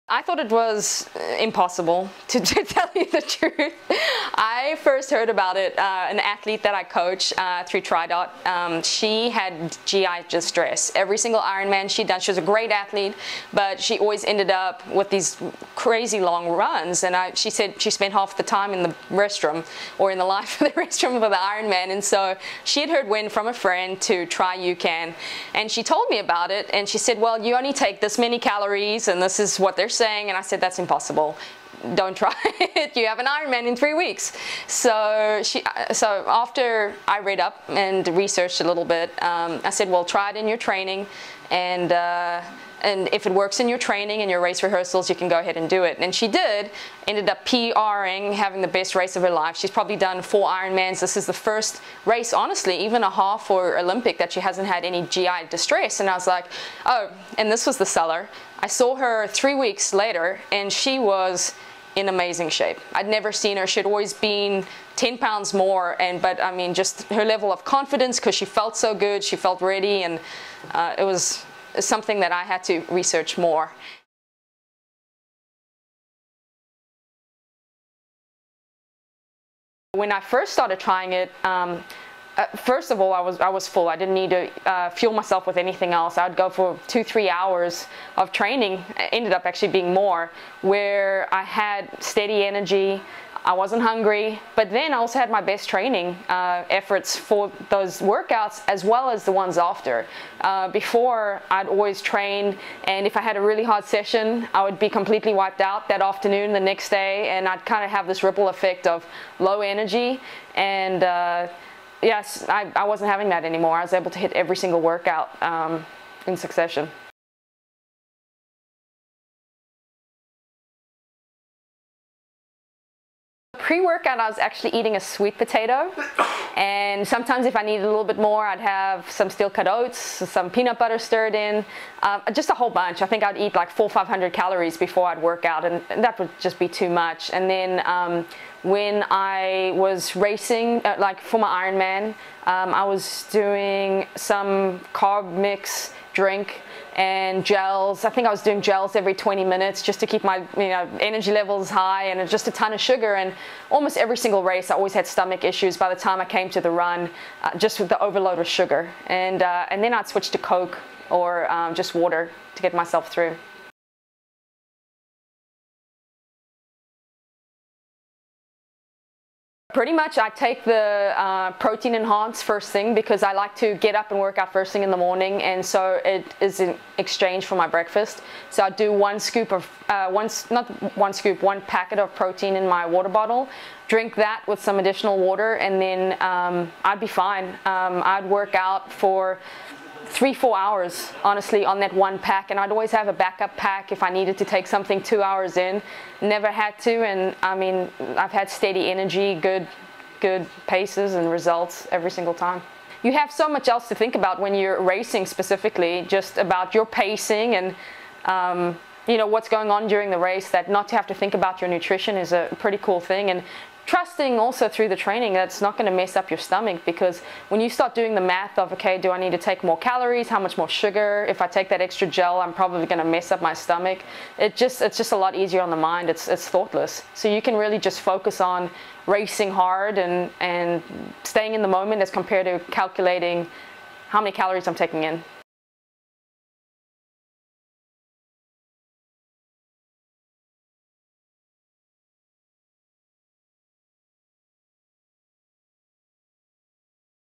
I thought it was impossible, to tell you the truth. I first heard about it, an athlete that I coach through Triathlete. She had GI distress. Every single Ironman she'd done, she was a great athlete, but she always ended up with these crazy long runs. And she said she spent half the time in the restroom, or in the line for the restroom of the Ironman. And so she had heard wind from a friend to try UCAN. And she told me about it, and she said, well, you only take this many calories, and this is what they're saying. And I said, that's impossible. Don't try it. You have an Ironman in 3 weeks. So after I read up and researched a little bit, I said, well, try it in your training, and if it works in your training and your race rehearsals, you can go ahead and do it. And she did. Ended up PRing, having the best race of her life. She's probably done 4 Ironmans. This is the first race, honestly, even a half or Olympic, that she hasn't had any GI distress. And I was like, oh, and this was the seller. I saw her 3 weeks later, and she was in amazing shape. I'd never seen her. She'd always been 10 pounds more, but I mean, just her level of confidence, because she felt so good, she felt ready, and it was something that I had to research more. When I first started trying it, first of all, I was full. I didn't need to fuel myself with anything else. I would go for 2-3 hours of training. It ended up actually being more, where I had steady energy. I wasn't hungry, but then I also had my best training efforts for those workouts, as well as the ones after. Before, I'd always train, and if I had a really hard session, I would be completely wiped out that afternoon, the next day, and I'd kind of have this ripple effect of low energy. And yes, I wasn't having that anymore. I was able to hit every single workout in succession. Pre-workout, I was actually eating a sweet potato, and sometimes if I needed a little bit more, I'd have some steel-cut oats, some peanut butter stirred in, just a whole bunch. I think I'd eat like 400 or 500 calories before I'd work out, and that would just be too much. And then when I was racing, like for my Ironman, I was doing some carb mix drink and gels. I think I was doing gels every 20 minutes just to keep my energy levels high, and just a ton of sugar. And almost every single race, I always had stomach issues by the time I came to the run, just with the overload of sugar. And then I'd switch to Coke or just water to get myself through. Pretty much I take the protein enhanced first thing, because I like to get up and work out first thing in the morning, and so it is in exchange for my breakfast. So I do one packet of protein in my water bottle, drink that with some additional water, and then I'd be fine. I'd work out for 3-4 hours, honestly, on that one pack, and I'd always have a backup pack if I needed to take something 2 hours in. Never had to, and I mean, I've had steady energy, good paces and results every single time. You have so much else to think about when you're racing, specifically, just about your pacing and what's going on during the race, that not to have to think about your nutrition is a pretty cool thing. And trusting also through the training that's not going to mess up your stomach, because when you start doing the math of, okay, do I need to take more calories, how much more sugar, if I take that extra gel, I'm probably going to mess up my stomach. It's just a lot easier on the mind. It's thoughtless. So you can really just focus on racing hard and staying in the moment, as compared to calculating how many calories I'm taking in.